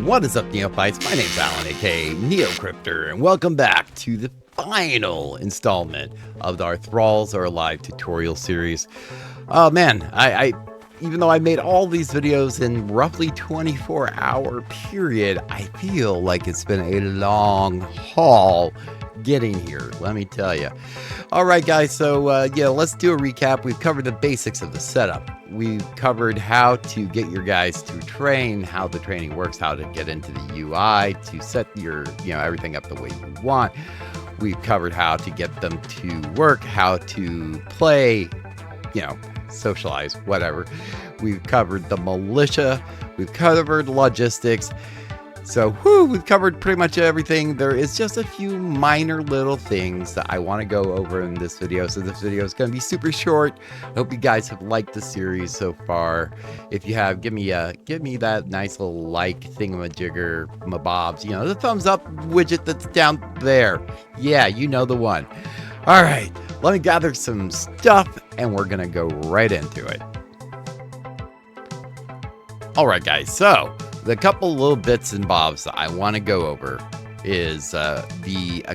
What is up, Neophytes? My name's Alan, aka Neocryptor, and welcome back to the final installment of our Thralls Are Alive tutorial series. Oh man, I even though I made all these videos in roughly 24-hour period, I feel like it's been a long haul getting here, let me tell you. All right, guys, so yeah, let's do a recap. We've covered the basics of the setup. We've covered how to get your guys to train, how the training works, how to get into the UI, to set your, everything up the way you want. We've covered how to get them to work, how to play, socialize, whatever. We've covered the militia. We've covered logistics. So, we've covered pretty much everything. There is just a few minor little things that I want to go over in this video. So this video is going to be super short. I hope you guys have liked the series so far. If you have, give me that nice little like thingamajigger, mabobs. The thumbs up widget that's down there. Yeah, you know the one. All right, let me gather some stuff and we're going to go right into it. All right, guys, so the couple little bits and bobs that I want to go over is a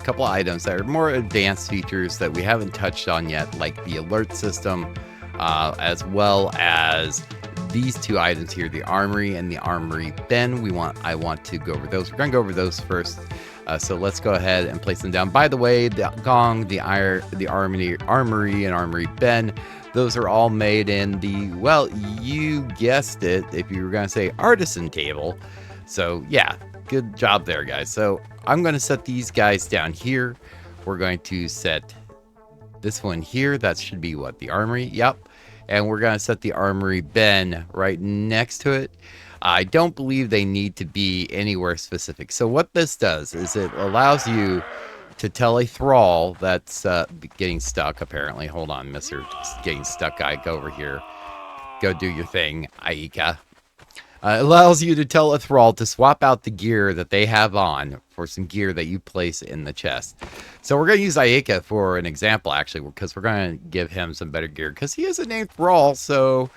couple of items that are more advanced features that we haven't touched on yet, like the alert system, as well as these two items here, the armory and the armory bin. I want to go over those. We're going to go over those first. So let's go ahead and place them down. By the way, the gong, the armory and armory bin, those are all made in the, well, you guessed it, if you were going to say artisan table. So yeah, good job there, guys. So I'm going to set these guys down here. We're going to set this one here. That should be what, the armory? Yep. And we're going to set the armory bin right next to it. I don't believe they need to be anywhere specific. So what this does is it allows you to tell a thrall that's getting stuck, apparently. Hold on, Mr. Getting Stuck guy, go over here. Go do your thing, Aika. It allows you to tell a thrall to swap out the gear that they have on for some gear that you place in the chest. So we're going to use Aika for an example, actually, because we're going to give him some better gear, because he is a named thrall, so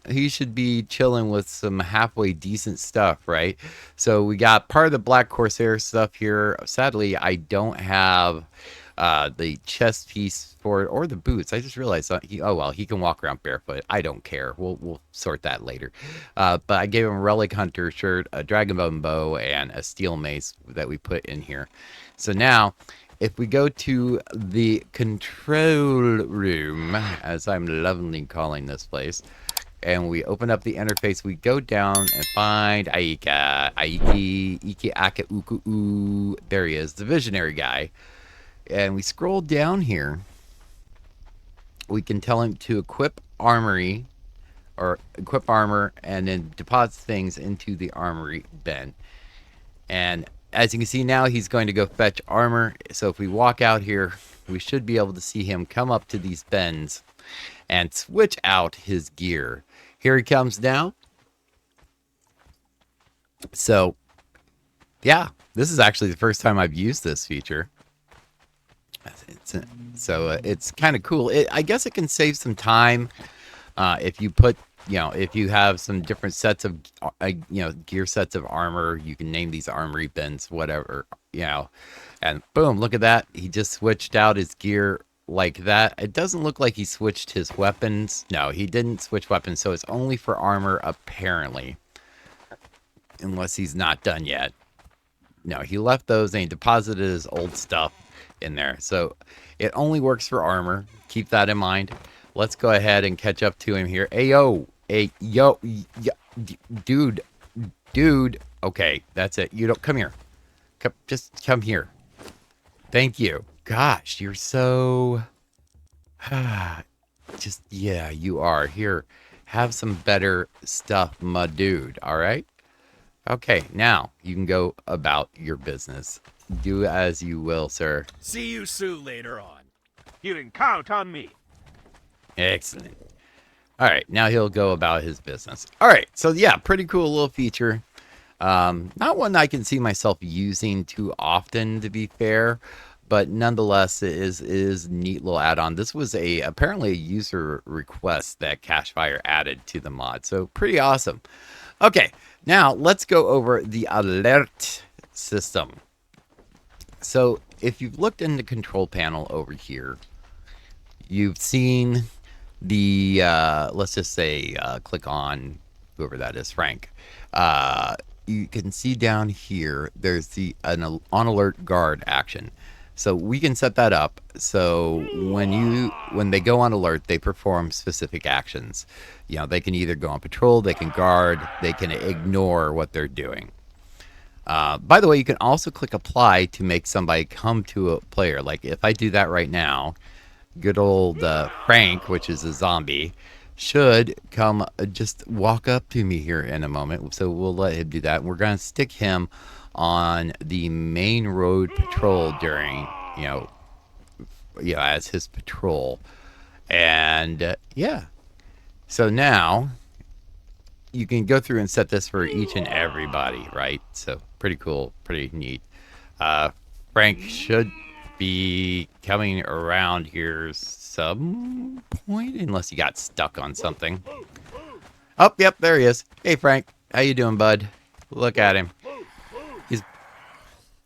he should be chilling with some halfway decent stuff, right? So we got part of the Black Corsair stuff here. Sadly, I don't have the chest piece for it or the boots. I just realized he can walk around barefoot. I don't care. We'll sort that later. But I gave him a Relic Hunter shirt, a Dragonbone bow, and a steel mace that we put in here. So now, if we go to the control room, as I'm lovingly calling this place, and we open up the interface, we go down and find Aika, Iki, Aka, Uku, U. There he is, the visionary guy. And we scroll down here. We can tell him to equip armory, or equip armor, and then deposit things into the armory bin. And as you can see now, he's going to go fetch armor. So if we walk out here, we should be able to see him come up to these bins and switch out his gear. Here he comes now. So, yeah, this is actually the first time I've used this feature. It's kind of cool. I guess it can save some time if you put, if you have some different sets of, gear sets of armor. You can name these armory bins, whatever, and boom, look at that. He just switched out his gear like that. It doesn't look like he switched his weapons. No, he didn't switch weapons, so it's only for armor, apparently. Unless he's not done yet. No, he left those and he deposited his old stuff in there. So it only works for armor. Keep that in mind. Let's go ahead and catch up to him here. Yo, dude. Okay, that's it. You don't, come here. Just come here. Thank you. Gosh, you're so... yeah, you are. Here, have some better stuff, my dude, all right? Okay, now you can go about your business. Do as you will, sir. See you soon later on. You can count on me. Excellent. All right, now he'll go about his business. All right, so yeah, pretty cool little feature. Not one I can see myself using too often, to be fair. But nonetheless, it is a neat little add-on. This was apparently a user request that Cashfire added to the mod, so pretty awesome. Okay, Now, let's go over the alert system. So, if you've looked in the control panel over here, you've seen the, let's just say, click on whoever that is, Frank. You can see down here, there's an on alert guard action. So we can set that up so when they go on alert, they perform specific actions. You know, they can either go on patrol, they can guard, they can ignore what they're doing. By the way, you can also click apply to make somebody come to a player. Like if I do that right now, good old Frank, which is a zombie, should come just walk up to me here in a moment. So we'll let him do that. We're going to stick him on the main road patrol during, as his patrol. And yeah. So now you can go through and set this for each and everybody, right? So pretty cool, pretty neat. Frank should be coming around here some point, unless he got stuck on something. Oh, yep, there he is. Hey, Frank, how you doing, bud? Look at him.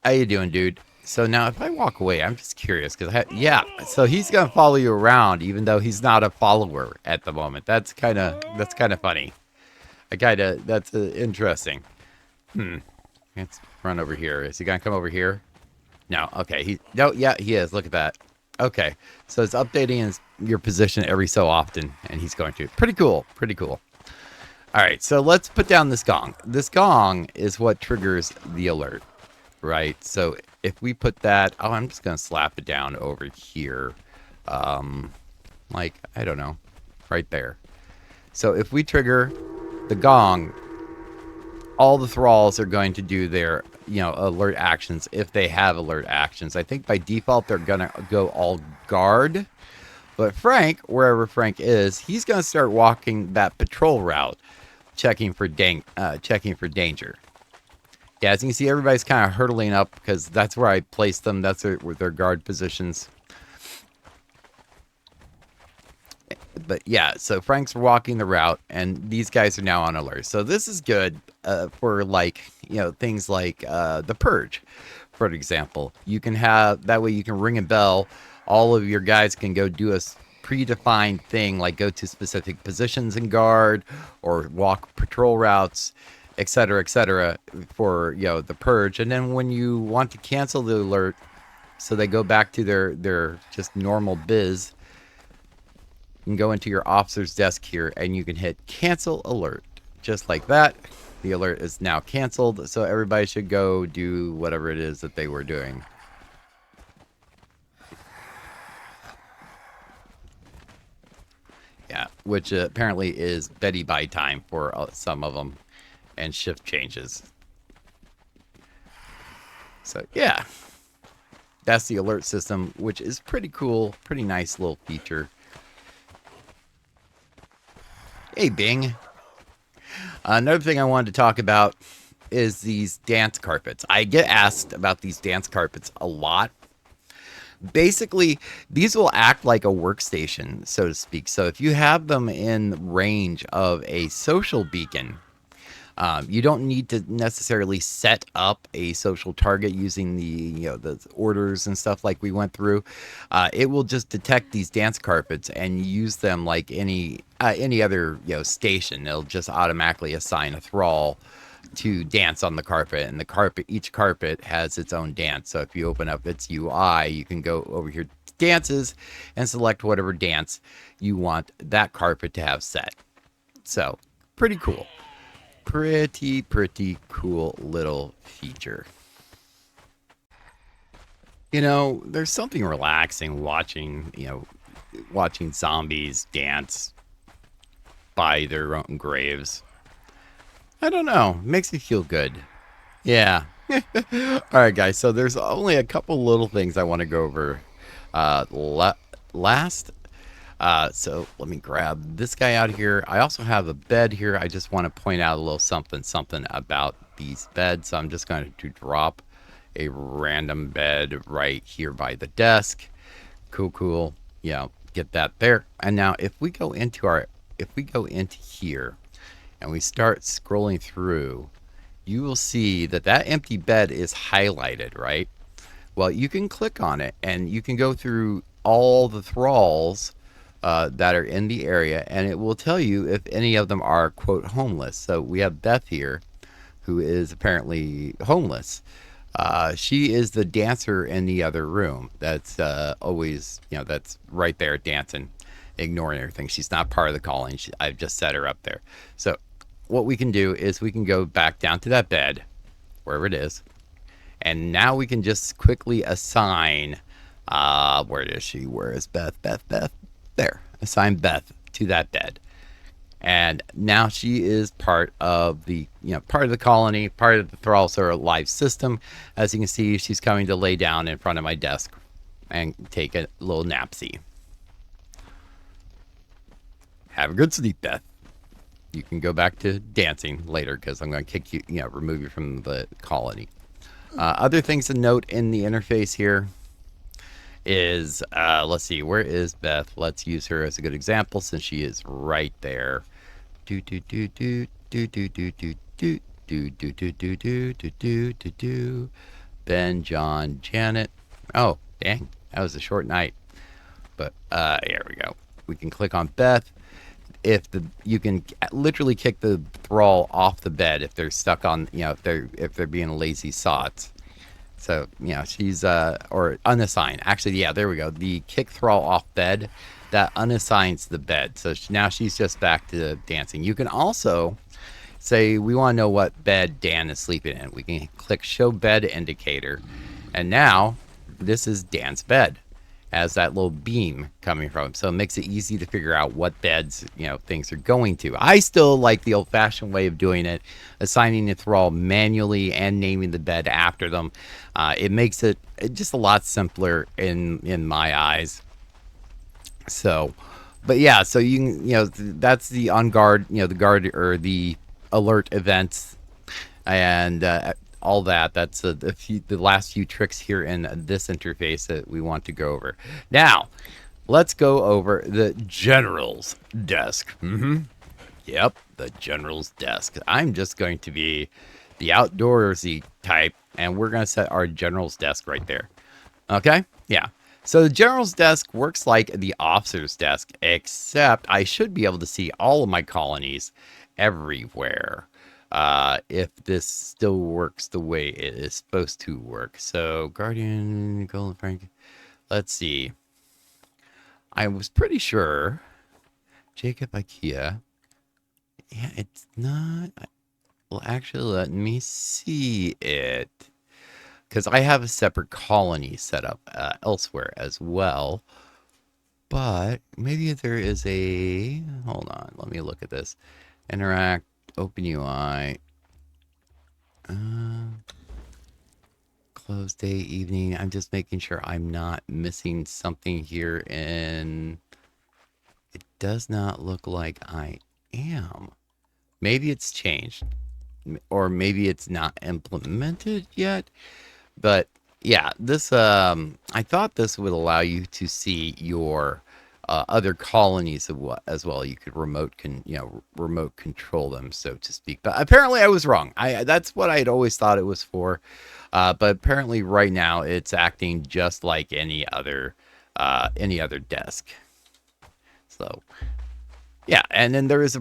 How you doing, dude? So now, if I walk away, I'm just curious because so he's gonna follow you around, even though he's not a follower at the moment. That's kind of funny. That's interesting. Let's run over here. Is he gonna come over here? No. Okay. He is. Look at that. Okay. So it's updating your position every so often, and he's going to. Pretty cool. Pretty cool. All right. So let's put down this gong. This gong is what triggers the alert, right? So if we put that, I'm just gonna slap it down over here, like I don't know, right there. So if we trigger the gong, all the thralls are going to do their, alert actions if they have alert actions. I think by default they're gonna go all guard, but Frank, wherever Frank is, he's gonna start walking that patrol route, checking for danger. Yeah, as you can see, everybody's kind of hurtling up because that's where I placed them. That's their guard positions. But yeah, so Frank's walking the route, and these guys are now on alert. So this is good for things like the purge, for example. You can have that way. You can ring a bell. All of your guys can go do a predefined thing, like go to specific positions in guard or walk patrol routes, etc., for the purge. And then when you want to cancel the alert, so they go back to their just normal biz, you can go into your officer's desk here and you can hit cancel alert. Just like that, the alert is now canceled, so everybody should go do whatever it is that they were doing. Yeah, which apparently is Betty by time for some of them, and shift changes. So yeah, that's the alert system, which is pretty cool, pretty nice little feature. Hey, Bing. Another thing I wanted to talk about is these dance carpets. I get asked about these dance carpets a lot. Basically, these will act like a workstation, so to speak. So if you have them in range of a social beacon, you don't need to necessarily set up a social target using the orders and stuff like we went through. It will just detect these dance carpets and use them like any other station. It'll just automatically assign a thrall to dance on the carpet, and each carpet has its own dance. So if you open up its UI, you can go over here to dances and select whatever dance you want that carpet to have set. So pretty cool. Pretty cool little feature. There's something relaxing watching zombies dance by their own graves. I don't know. Makes me feel good. Yeah. All right, guys. So there's only a couple little things I want to go over last. So let me grab this guy out of here. I also have a bed here. I just want to point out a little something about these beds. So I'm just going to drop a random bed right here by the desk. Cool. Yeah, get that there. And now if we go into here, and we start scrolling through, you will see that that empty bed is highlighted, right? Well, you can click on it and you can go through all the thralls that are in the area, and it will tell you if any of them are, quote, homeless. So we have Beth here, who is apparently homeless. She is the dancer in the other room. That's always, that's right there dancing, ignoring everything. She's not part of the calling. I've just set her up there. So what we can do is we can go back down to that bed, wherever it is, and now we can just quickly assign, where is she? Where is Beth? Beth. There. Assign Beth to that bed. And now she is part of the, part of the colony, part of the Thralls life system. As you can see, she's coming to lay down in front of my desk and take a little napsy. Have a good sleep, Beth. You can go back to dancing later because I'm going to kick you, remove you from the colony. Other things to note in the interface here is, let's see, where is Beth? Let's use her as a good example since she is right there. Do do do do do do do do do do do do do do do do do. Ben, John, Janet. Oh, dang, that was a short night. But here we go. We can click on Beth. You can literally kick the thrall off the bed if they're stuck on, if they're being lazy sots. So, she's, or unassigned. Actually, yeah, there we go. The kick thrall off bed, that unassigns the bed. So now she's just back to dancing. You can also say, we want to know what bed Dan is sleeping in. We can click show bed indicator. And now this is Dan's bed. Has that little beam coming from him. So it makes it easy to figure out what beds, things are going to. I still like the old-fashioned way of doing it, assigning the thrall manually and naming the bed after them. It makes it just a lot simpler in my eyes. So, but yeah, so you can, that's the on guard, the guard or the alert events and all that. That's the last few tricks here in this interface that we want to go over. Now, let's go over the general's desk. Yep, the general's desk. I'm just going to be the outdoorsy type, and we're going to set our general's desk right there. Okay? Yeah. So the general's desk works like the officer's desk, except I should be able to see all of my colonies everywhere. If this still works the way it is supposed to work. So Guardian, Golden Frank, let's see. I was pretty sure Jacob IKEA. Yeah, it's not. Well, actually, let me see it. Because I have a separate colony set up elsewhere as well. But maybe there is a... Hold on, let me look at this. Interact. Open UI. Close day, evening. I'm just making sure I'm not missing something here. And it does not look like I am. Maybe it's changed. Or maybe it's not implemented yet. But yeah, this I thought this would allow you to see your other colonies as well. You could remote control them, so to speak. But apparently I was wrong. That's what I had always thought it was for. But apparently right now it's acting just like any other desk. So yeah, and then there is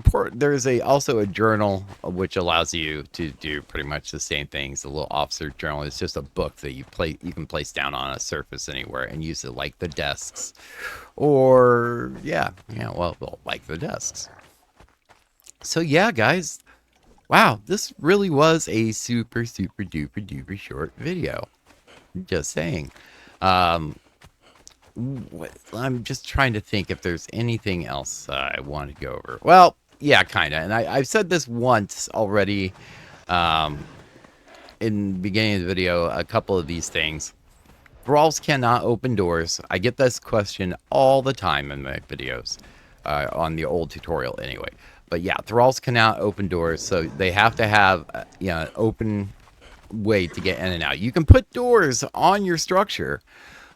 also a journal which allows you to do pretty much the same things. The little officer journal is just a book that you can place down on a surface anywhere and use it like the desks, or well, like the desks. So yeah, guys, wow, this really was a super duper short video. Just saying. I'm just trying to think if there's anything else I want to go over. Well, yeah, kind of. And I've said this once already in the beginning of the video, a couple of these things. Thralls cannot open doors. I get this question all the time in my videos, on the old tutorial anyway. But yeah, Thralls cannot open doors, so they have to have an open way to get in and out. You can put doors on your structure,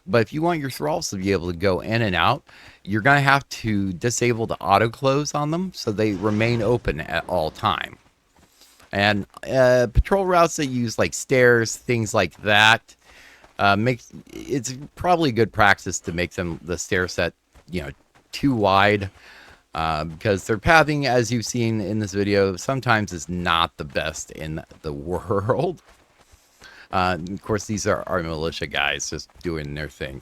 But if you want your thralls to be able to go in and out, you're going to have to disable the auto close on them so they remain open at all time. And patrol routes that use like stairs, things like that, it's probably good practice to make them the stair set, too wide, because their pathing, as you've seen in this video, sometimes is not the best in the world. Of course, these are our militia guys just doing their thing.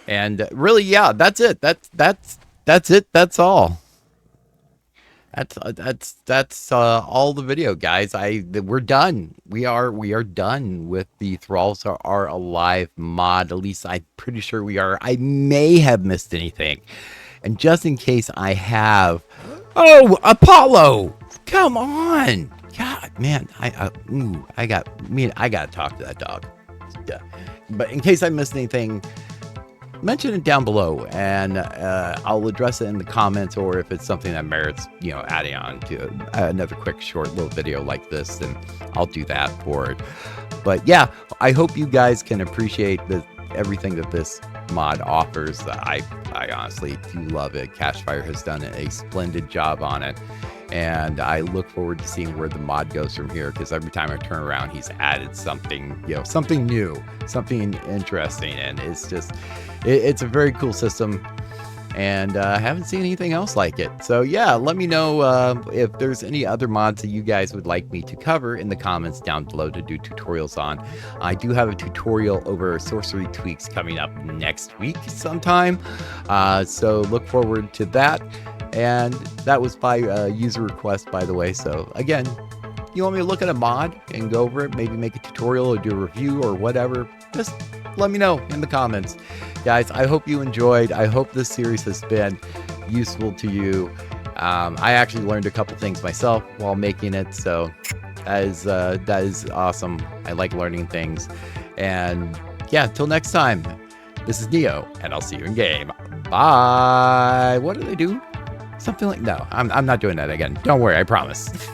And really, yeah, that's it. That's it. That's all. That's all the video, guys. We're done. We are done with the Thralls Are Alive mod. At least I'm pretty sure we are. I may have missed anything, and just in case I have, oh, Apollo, come on, God, man, I gotta talk to that dog. Yeah. But in case I missed anything, mention it down below, and I'll address it in the comments, or if it's something that merits, adding on to another quick short little video like this, then I'll do that for it. But yeah, I hope you guys can appreciate everything that this mod offers. I honestly do love it. Cashfire has done a splendid job on it, and I look forward to seeing where the mod goes from here, because every time I turn around, he's added something, something new, something interesting, and it's just, it's a very cool system, and I haven't seen anything else like it. So yeah, let me know if there's any other mods that you guys would like me to cover in the comments down below to do tutorials on. I do have a tutorial over sorcery tweaks coming up next week sometime, so look forward to that. And that was by user request, by the way. So again, you want me to look at a mod and go over it, maybe make a tutorial or do a review or whatever, just let me know in the comments. Guys, I hope you enjoyed. I hope this series has been useful to you. I actually learned a couple things myself while making it, so that is awesome. I like learning things. And yeah, until next time, this is Neo, and I'll see you in game. Bye. What did I do? Something like, no, I'm not doing that again. Don't worry, I promise.